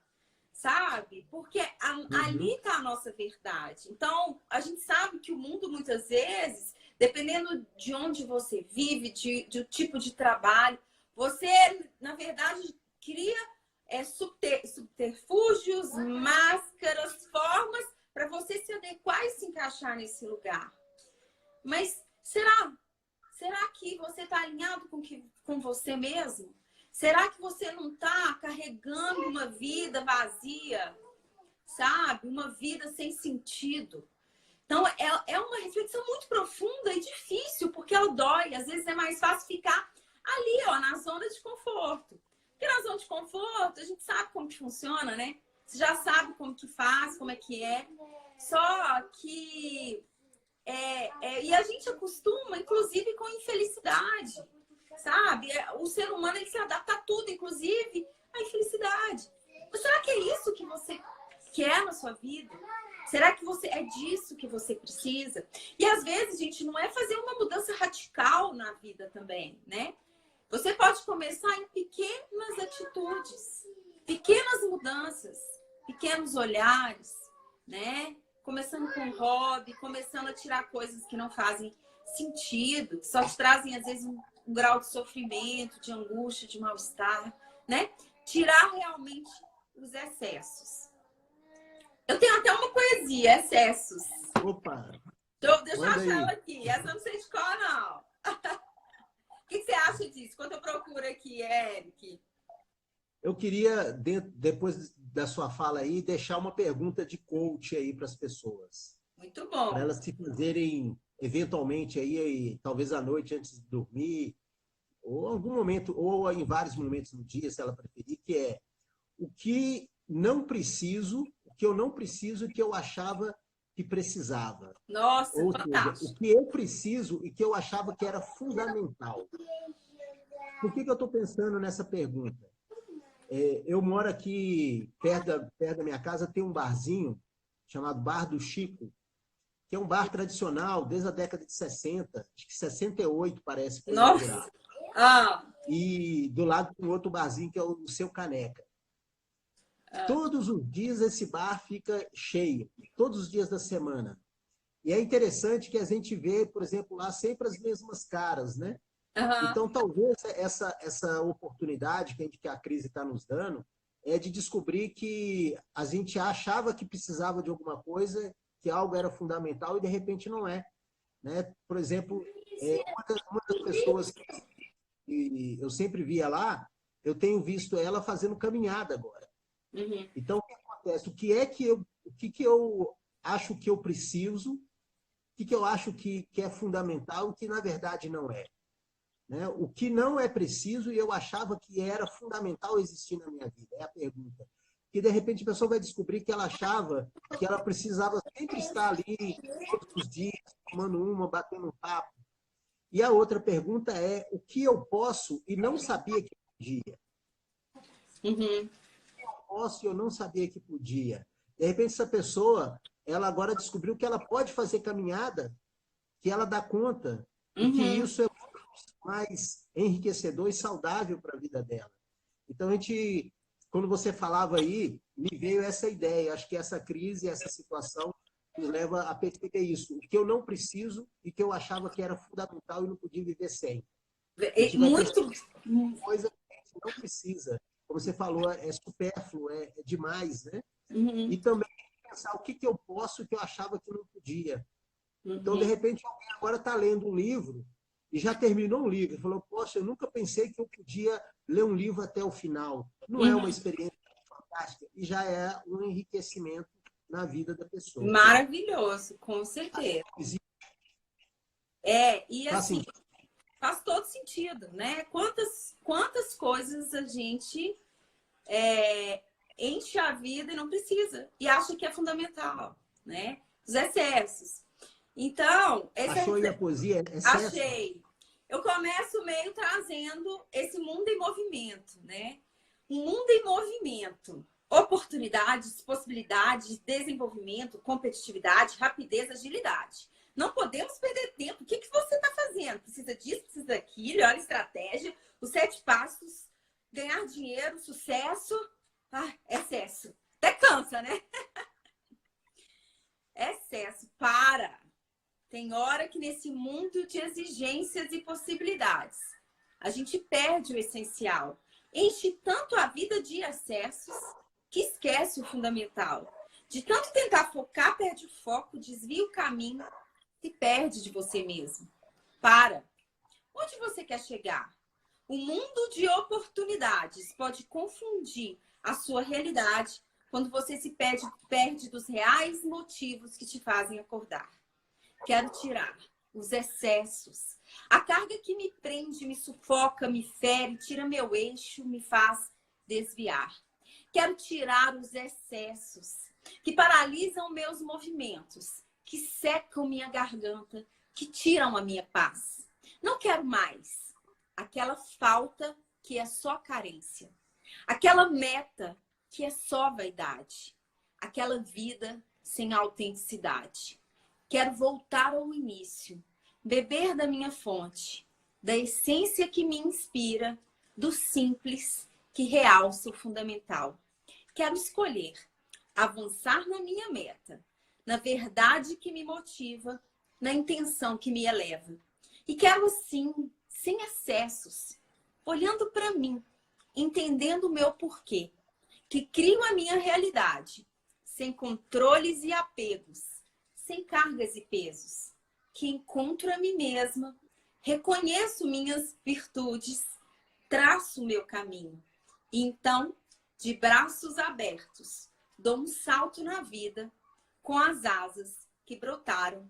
Speaker 1: sabe? Porque ali
Speaker 2: Uhum.
Speaker 1: está a nossa verdade. Então, a gente sabe que o mundo, muitas vezes, dependendo de onde você vive, do tipo de trabalho, você, na verdade, cria subterfúgios, máscaras, formas para você se adequar e se encaixar nesse lugar. Mas será que você está alinhado com você mesmo? Será que você não está carregando uma vida vazia, sabe? Uma vida sem sentido? Então, é uma reflexão muito profunda e difícil, porque ela dói. Às vezes é mais fácil ficar ali, ó, na zona de conforto. Porque na zona de conforto, a gente sabe como que funciona, né? Você já sabe como que faz, como é que é. Só que... e a gente acostuma, inclusive, com infelicidade, sabe? O ser humano, ele se adapta a tudo, inclusive a infelicidade. Mas será que é isso que você quer na sua vida? Será que é disso que você precisa? E às vezes, gente, não é fazer uma mudança radical na vida também, né? Você pode começar em pequenas atitudes, pequenas mudanças, pequenos olhares, né? Começando com hobby, começando a tirar coisas que não fazem sentido, que só te trazem, às vezes, um grau de sofrimento, de angústia, de mal-estar, né? Tirar realmente os excessos. Eu tenho até uma poesia, Excessos.
Speaker 2: Opa,
Speaker 1: Deixa eu
Speaker 2: manda
Speaker 1: achar ela
Speaker 2: aí.
Speaker 1: aqui. Essa eu não sei de qual, não. O que você acha disso? Quando eu procuro aqui, Eric?
Speaker 2: Eu queria, depois da sua fala aí, deixar uma pergunta de coach aí para as pessoas,
Speaker 1: Muito
Speaker 2: para
Speaker 1: bom.
Speaker 2: elas se fazerem eventualmente aí, talvez à noite antes de dormir, ou algum momento, ou em vários momentos do dia, se ela preferir, que é o que não preciso, o que eu não preciso e que eu achava que precisava.
Speaker 1: Nossa,
Speaker 2: Ou seja, o
Speaker 1: fantástico.
Speaker 2: que eu preciso e que eu achava que era fundamental. Por que eu estou pensando nessa pergunta? Eu moro aqui, perto da minha casa, tem um barzinho chamado Bar do Chico, que é um bar tradicional desde a década de 60, acho que 68 parece que foi
Speaker 1: Nossa.
Speaker 2: inaugurado.
Speaker 1: Ah,
Speaker 2: E do lado tem outro barzinho que é o Seu Caneca.
Speaker 1: ah,
Speaker 2: Todos os dias esse bar fica cheio, todos os dias da semana. E é interessante que a gente vê, por exemplo, lá sempre as mesmas caras, né?
Speaker 1: aham.
Speaker 2: Então, talvez essa oportunidade que a crise está nos dando é de descobrir que a gente achava que precisava de alguma coisa, que algo era fundamental e de repente não é. Né? Por exemplo, uma das pessoas que eu sempre via lá, eu tenho visto ela fazendo caminhada agora.
Speaker 1: Uhum.
Speaker 2: Então, o que acontece? O que eu acho que eu preciso, o que eu acho que é fundamental e que na verdade não é. Né? O que não é preciso e eu achava que era fundamental existir na minha vida? É a pergunta. Que de repente a pessoa vai descobrir que ela achava que ela precisava sempre estar ali todos os dias, tomando uma, batendo um papo. E a outra pergunta é o que eu posso e não sabia que podia.
Speaker 1: Uhum.
Speaker 2: Posso e eu não sabia que podia. De repente, essa pessoa, ela agora descobriu que ela pode fazer caminhada, que ela dá conta, e que
Speaker 1: Uhum.
Speaker 2: isso é mais enriquecedor e saudável para a vida dela. Então, a gente, quando você falava aí, me veio essa ideia. Acho que essa crise, essa situação, nos leva a perceber isso. O que eu não preciso e que eu achava que era fundamental e não podia viver sem. A gente vai
Speaker 1: Muito.
Speaker 2: perceber coisa que a gente não precisa. Como você falou, é supérfluo, é demais, né?
Speaker 1: Uhum.
Speaker 2: E também pensar o que eu posso que eu achava que não podia. Então, de
Speaker 1: Uhum.
Speaker 2: repente, alguém agora está lendo um livro e já terminou um livro. E falou, poxa, eu nunca pensei que eu podia ler um livro até o final. Não é uma
Speaker 1: Uhum.
Speaker 2: experiência fantástica e já é um enriquecimento na vida da pessoa.
Speaker 1: Maravilhoso, com certeza. E
Speaker 2: Faz
Speaker 1: assim,
Speaker 2: sentido.
Speaker 1: faz todo sentido, né? Quantas coisas a gente enche a vida e não precisa, e acha que é fundamental, né? Os excessos. Então,
Speaker 2: Achou aí a poesia? Excesso?
Speaker 1: achei. Eu começo meio trazendo esse mundo em movimento, né? Um mundo em movimento. Oportunidades, possibilidades, desenvolvimento, competitividade, rapidez, agilidade. Não podemos perder tempo. O que você está fazendo? Precisa disso, precisa daquilo, olha a estratégia, os 7 passos, ganhar dinheiro, sucesso. Ah, excesso. Até cansa, né? Excesso. Para. Tem hora que nesse mundo de exigências e possibilidades, a gente perde o essencial. Enche tanto a vida de excessos que esquece o fundamental. De tanto tentar focar, perde o foco, desvia o caminho, se perde de você mesmo. Para. Onde você quer chegar? O mundo de oportunidades pode confundir a sua realidade quando você se perde dos reais motivos que te fazem acordar. Quero tirar os excessos. A carga que me prende, me sufoca, me fere, tira meu eixo, me faz desviar. Quero tirar os excessos que paralisam meus movimentos, que secam minha garganta, que tiram a minha paz. Não quero mais aquela falta que é só carência, aquela meta que é só vaidade, aquela vida sem autenticidade. Quero voltar ao início, beber da minha fonte, da essência que me inspira, do simples que realça o fundamental. Quero escolher avançar na minha meta, na verdade que me motiva, na intenção que me eleva. E quero assim, sem excessos, olhando para mim, entendendo o meu porquê, que crio a minha realidade, sem controles e apegos, sem cargas e pesos, que encontro a mim mesma, reconheço minhas virtudes, traço o meu caminho. E então, de braços abertos, dou um salto na vida com as asas que brotaram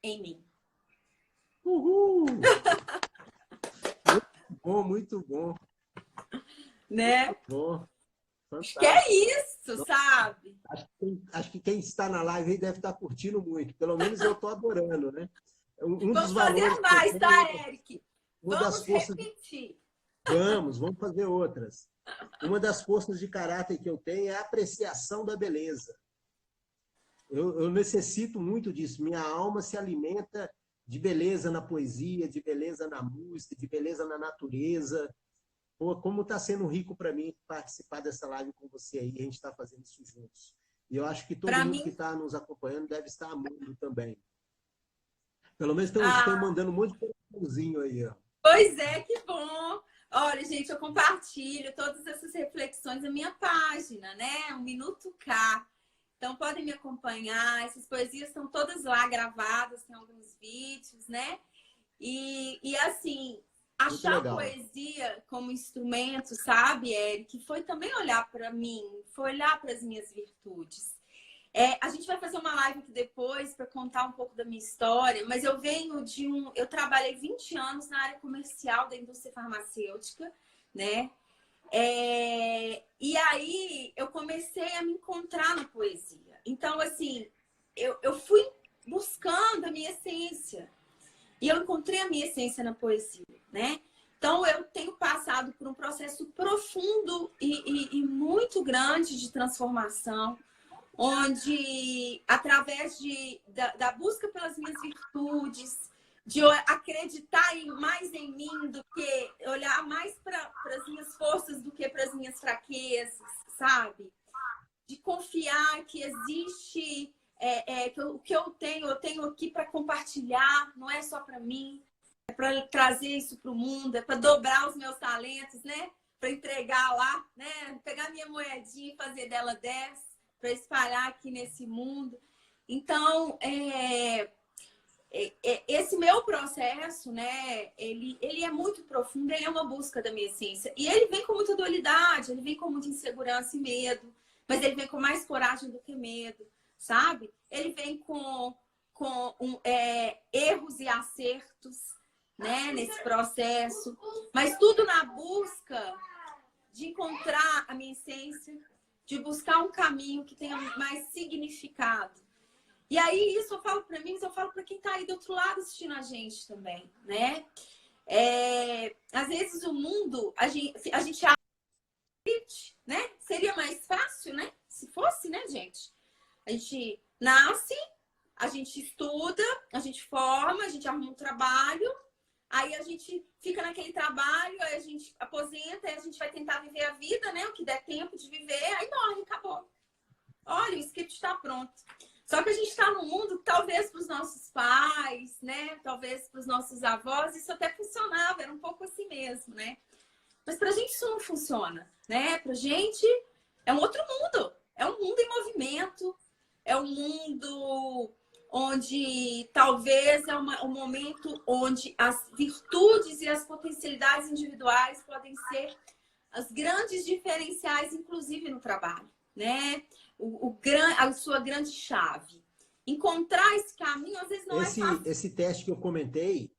Speaker 1: em mim.
Speaker 2: Uhul! Muito bom, muito bom.
Speaker 1: Né?
Speaker 2: Muito bom.
Speaker 1: Acho que é
Speaker 2: Fantástico.
Speaker 1: isso, sabe?
Speaker 2: Acho que quem está na live aí deve estar curtindo muito. Pelo menos eu estou adorando, né? Um dos
Speaker 1: Vamos
Speaker 2: valores
Speaker 1: fazer
Speaker 2: que eu
Speaker 1: mais, tá,
Speaker 2: tenho,
Speaker 1: Eric?
Speaker 2: uma das
Speaker 1: Vamos
Speaker 2: forças.
Speaker 1: repetir.
Speaker 2: Vamos fazer outras. Uma das forças de caráter que eu tenho é a apreciação da beleza. Eu necessito muito disso. Minha alma se alimenta de beleza na poesia, de beleza na música, de beleza na natureza. Pô, como está sendo rico para mim participar dessa live com você aí, a gente está fazendo isso juntos. E eu acho que todo
Speaker 1: Para
Speaker 2: mundo que
Speaker 1: mim,
Speaker 2: está nos acompanhando deve estar amando também. Pelo menos estão
Speaker 1: ah,
Speaker 2: mandando um monte de coraçãozinho aí, ó.
Speaker 1: pois é, que bom. Olha, gente, eu compartilho todas essas reflexões na minha página, né? 1 Minuto K. Então, podem me acompanhar. Essas poesias estão todas lá gravadas, tem alguns vídeos, né? E assim,
Speaker 2: Muito
Speaker 1: achar a
Speaker 2: legal.
Speaker 1: poesia como instrumento, sabe, Eric? Foi também olhar para mim, foi olhar para as minhas virtudes. A gente vai fazer uma live aqui depois para contar um pouco da minha história, mas eu venho de eu trabalhei 20 anos na área comercial da indústria farmacêutica, né? E aí eu comecei a me encontrar na poesia. Então, assim, eu fui buscando a minha essência. E eu encontrei a minha essência na poesia, né? Então, eu tenho passado por um processo profundo e muito grande de transformação. onde, através da busca pelas minhas virtudes, de acreditar mais em mim do que olhar mais para as minhas forças do que para as minhas fraquezas, sabe? De confiar que existe que o que eu tenho aqui para compartilhar, não é só para mim, é para trazer isso para o mundo, é para dobrar os meus talentos, né? Para entregar lá, né? Pegar minha moedinha e fazer dela 10, para espalhar aqui nesse mundo. Então, esse meu processo, né, ele é muito profundo, ele é uma busca da minha essência. E ele vem com muita dualidade, ele vem com muita insegurança e medo, mas ele vem com mais coragem do que medo, sabe? Ele vem com erros e acertos, né, nesse processo, mas tudo na busca de encontrar a minha essência, de buscar um caminho que tenha mais significado. E aí, isso eu falo para mim, mas eu falo para quem está aí do outro lado assistindo a gente também, né? Às vezes o mundo, a gente acha, né? Seria mais fácil, né? Se fosse, né, gente? A gente nasce, a gente estuda, a gente forma, a gente arruma um trabalho, aí a gente fica naquele trabalho, aí a gente aposenta, aí a gente vai tentar viver a vida, né? O que der tempo de viver, aí morre, acabou. Olha, o script está pronto. Só que a gente está num mundo que talvez para os nossos pais, né? Talvez para os nossos avós, isso até funcionava, era um pouco assim mesmo, né? Mas para a gente isso não funciona, né? Para a gente é um outro mundo. É um mundo em movimento. É um mundo onde talvez é um momento onde as virtudes e as potencialidades individuais podem ser as grandes diferenciais, inclusive no trabalho, né? A sua grande chave. Encontrar esse caminho, às vezes, não é fácil.
Speaker 2: Esse teste que eu comentei...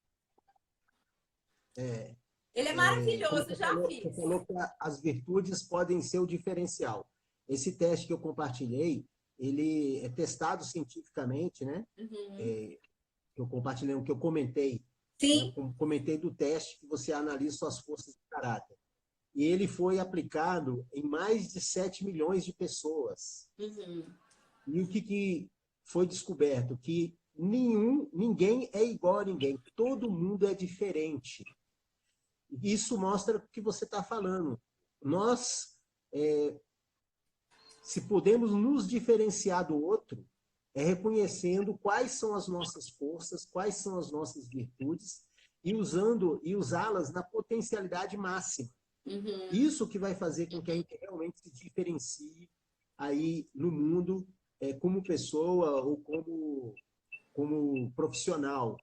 Speaker 1: Ele é maravilhoso, eu já fiz.
Speaker 2: Você falou que as virtudes podem ser o diferencial. Esse teste que eu compartilhei, ele é testado cientificamente, né? Que eu compartilhei, o que eu comentei.
Speaker 1: Sim.
Speaker 2: Né? Comentei do teste que você analisa suas forças de caráter. E ele foi aplicado em mais de 7 milhões de pessoas. E o que foi descoberto? Que ninguém é igual a ninguém. Todo mundo é diferente. Isso mostra o que você está falando. Nós, se podemos nos diferenciar do outro, é reconhecendo quais são as nossas forças, quais são as nossas virtudes e usá-las na potencialidade máxima. Isso que vai fazer com que a gente realmente se diferencie aí no mundo como pessoa ou como profissional,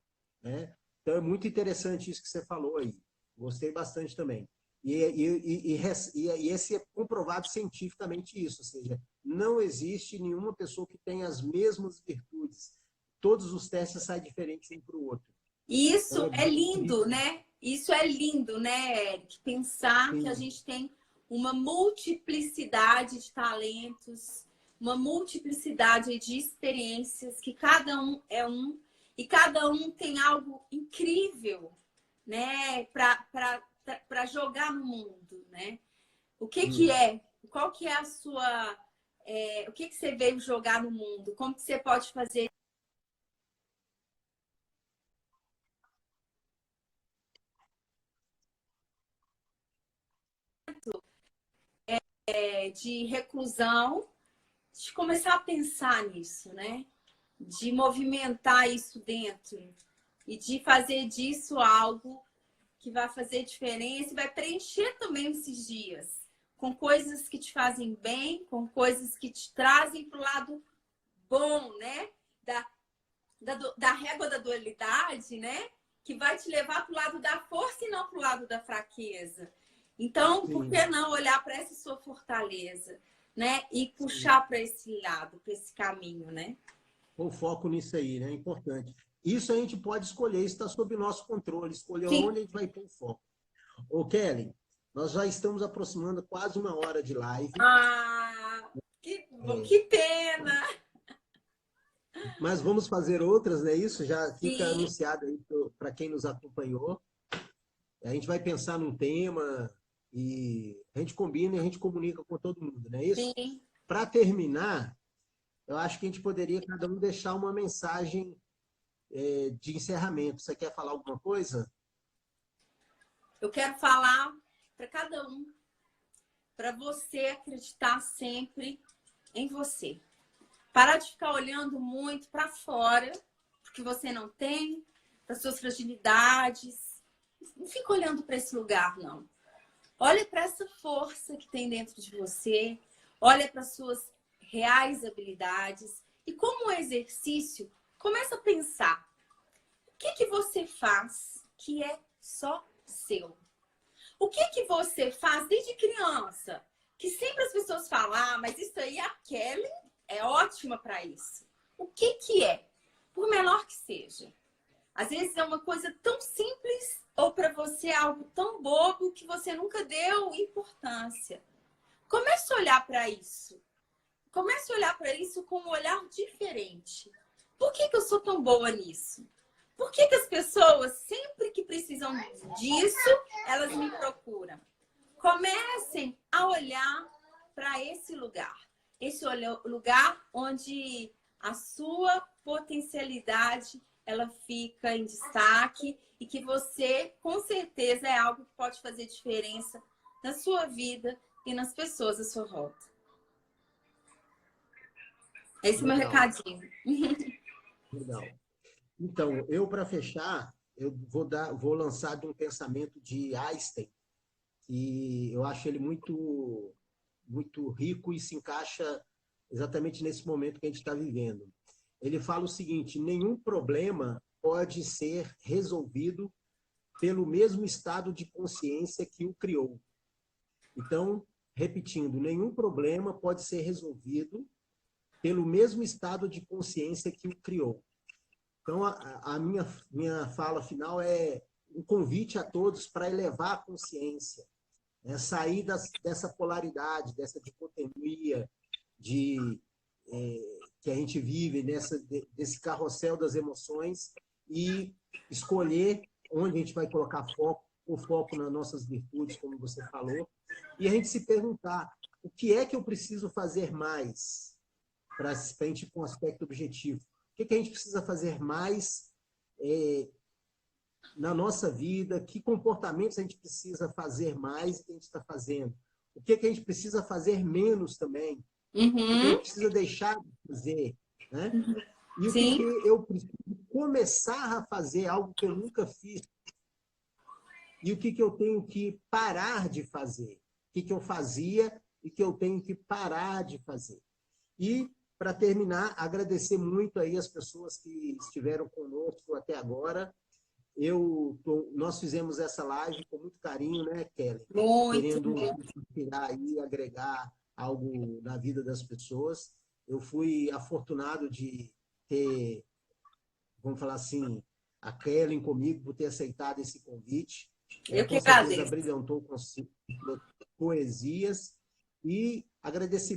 Speaker 2: né? Então é muito interessante isso que você falou aí. Gostei bastante também. E esse é comprovado cientificamente isso, ou seja, não existe nenhuma pessoa que tenha as mesmas virtudes. Todos os testes saem diferentes um para o outro.
Speaker 1: Isso é lindo, né? Isso é lindo, né, Eric? Pensar que a gente tem uma multiplicidade de talentos, uma multiplicidade de experiências, que cada um é um, e cada um tem algo incrível, né, para jogar no mundo, né? O que é? Qual que é a sua... o que você veio jogar no mundo? Como que você pode fazer de reclusão, de começar a pensar nisso, né? De movimentar isso dentro e de fazer disso algo que vai fazer diferença e vai preencher também esses dias com coisas que te fazem bem, com coisas que te trazem para o lado bom, né? Da régua da dualidade, né? Que vai te levar para o lado da força e não para o lado da fraqueza. Então, por que não olhar para essa sua fortaleza, né? E puxar para esse lado, para esse caminho, né?
Speaker 2: O foco nisso aí, né? É importante. Isso a gente pode escolher, isso está sob nosso controle, escolher
Speaker 1: Sim.
Speaker 2: onde a gente vai pôr o foco. Ô, Kelly, nós já estamos aproximando quase 1 hora de live.
Speaker 1: Ah, que pena!
Speaker 2: Mas vamos fazer outras, né? Isso já fica
Speaker 1: Sim.
Speaker 2: anunciado aí para quem nos acompanhou. A gente vai pensar num tema e a gente combina e a gente comunica com todo mundo, não é isso?
Speaker 1: Sim.
Speaker 2: Para terminar, eu acho que a gente poderia cada um deixar uma mensagem de encerramento. Você quer falar alguma coisa?
Speaker 1: Eu quero falar para cada um, para você acreditar sempre em você. Parar de ficar olhando muito para fora, porque você não tem, para suas fragilidades. Não fica olhando para esse lugar, não. Olha para essa força que tem dentro de você, olha para suas reais habilidades e como um exercício, começa a pensar. O que que você faz que é só seu? O que que você faz desde criança? Que sempre as pessoas falam, ah, mas isso aí a Kelly é ótima para isso. O que que é? Por menor que seja. Às vezes é uma coisa tão simples ou para você é algo tão bobo que você nunca deu importância. Comece a olhar para isso. Comece a olhar para isso com um olhar diferente. Por que que eu sou tão boa nisso? Por que que as pessoas, sempre que precisam disso, elas me procuram? Comecem a olhar para esse lugar. Esse lugar onde a sua potencialidade ela fica em destaque e que você, com certeza, é algo que pode fazer diferença na sua vida e nas pessoas à sua volta. Esse é o meu
Speaker 2: Legal,
Speaker 1: recadinho.
Speaker 2: legal. Então, eu, para fechar, eu vou lançar de um pensamento de Einstein, que eu acho ele muito rico e se encaixa exatamente nesse momento que a gente está vivendo. Ele fala o seguinte: nenhum problema pode ser resolvido pelo mesmo estado de consciência que o criou. Então, repetindo, nenhum problema pode ser resolvido pelo mesmo estado de consciência que o criou. Então, a minha fala final é um convite a todos para elevar a consciência, sair dessa polaridade, dessa dicotomia que a gente vive, desse carrossel das emoções e escolher onde a gente vai colocar o foco nas nossas virtudes, como você falou, e a gente se perguntar o que é que eu preciso fazer mais para a gente ir para um aspecto objetivo. O que a gente precisa fazer mais na nossa vida? Que comportamentos a gente precisa fazer mais e que a gente está fazendo? O que a gente precisa fazer menos também? O que a gente precisa deixar de fazer? Né? E o que eu preciso começar a fazer, algo que eu nunca fiz? E o que eu tenho que parar de fazer? O que eu fazia e que eu tenho que parar de fazer? E, para terminar, agradecer muito aí as pessoas que estiveram conosco até agora. Nós fizemos essa live com muito carinho, né, Kelly?
Speaker 1: Muito,
Speaker 2: Querendo
Speaker 1: muito.
Speaker 2: inspirar e agregar algo na vida das pessoas. Eu fui afortunado de ter, vamos falar assim, a Kelly comigo por ter aceitado esse convite.
Speaker 1: Eu que
Speaker 2: Com certeza
Speaker 1: agradeço.
Speaker 2: brilhantou com poesias. E agradecer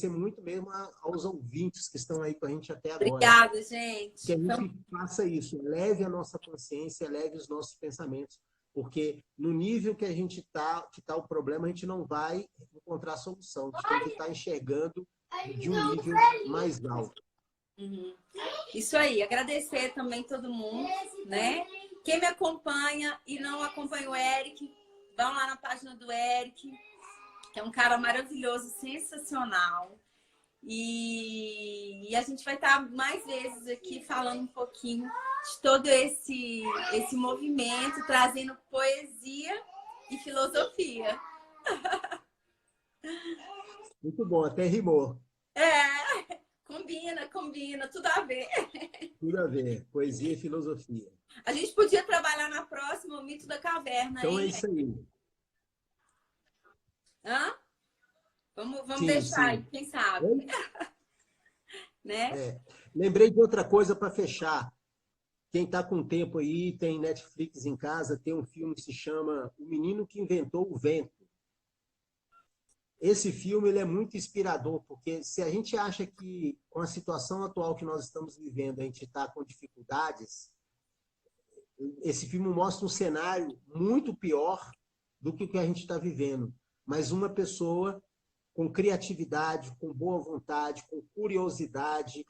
Speaker 2: muito mesmo aos ouvintes que estão aí com a gente até agora.
Speaker 1: Obrigada,
Speaker 2: Que a
Speaker 1: gente.
Speaker 2: gente faça isso, leve a nossa consciência, leve os nossos pensamentos, porque no nível que a gente que tá o problema, a gente não vai encontrar solução. A gente tem que estar enxergando de um nível mais alto.
Speaker 1: Isso aí, agradecer também todo mundo, né? Quem me acompanha e não acompanha o Eric, vão lá na página do Eric, que é um cara maravilhoso, sensacional. E a gente vai estar mais vezes aqui falando um pouquinho de todo esse movimento, trazendo poesia e filosofia.
Speaker 2: Muito bom, até rimou.
Speaker 1: Combina, tudo a ver.
Speaker 2: Tudo a ver, poesia e filosofia.
Speaker 1: A gente podia trabalhar na próxima o mito da caverna,
Speaker 2: Então
Speaker 1: hein?
Speaker 2: é isso aí.
Speaker 1: Hã? Vamos
Speaker 2: Sim,
Speaker 1: deixar aí,
Speaker 2: sim.
Speaker 1: quem sabe? Né?
Speaker 2: Lembrei de outra coisa para fechar. Quem está com tempo aí, tem Netflix em casa, tem um filme que se chama O Menino que Inventou o Vento. Esse filme ele é muito inspirador, porque se a gente acha que com a situação atual que nós estamos vivendo, a gente está com dificuldades, esse filme mostra um cenário muito pior do que o que a gente está vivendo. Mas uma pessoa com criatividade, com boa vontade, com curiosidade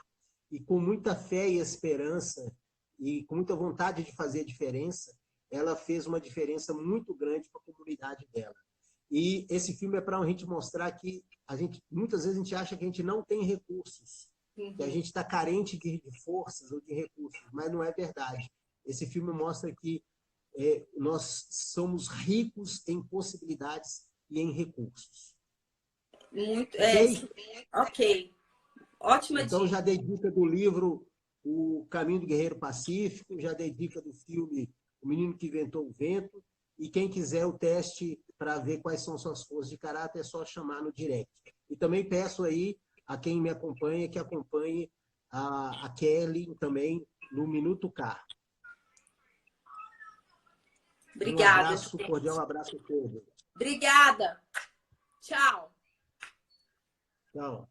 Speaker 2: e com muita fé e esperança e com muita vontade de fazer a diferença, ela fez uma diferença muito grande para a comunidade dela. E esse filme é para a gente mostrar que muitas vezes a gente acha que a gente não tem recursos, que a gente está carente de forças ou de recursos, mas não é verdade. Esse filme mostra que nós somos ricos em possibilidades e em recursos.
Speaker 1: Muito,
Speaker 2: Ok?
Speaker 1: ok. Ótima
Speaker 2: Então,
Speaker 1: dica.
Speaker 2: já dei dica do livro O Caminho do Guerreiro Pacífico, já dei dica do filme O Menino que Inventou o Vento, e quem quiser o teste para ver quais são suas forças de caráter, é só chamar no direct. E também peço aí a quem me acompanha, que acompanhe a Kelly também no Minuto K. Um
Speaker 1: Obrigada,
Speaker 2: abraço,
Speaker 1: gente.
Speaker 2: cordial abraço a todos.
Speaker 1: Obrigada. Tchau.
Speaker 2: Tchau.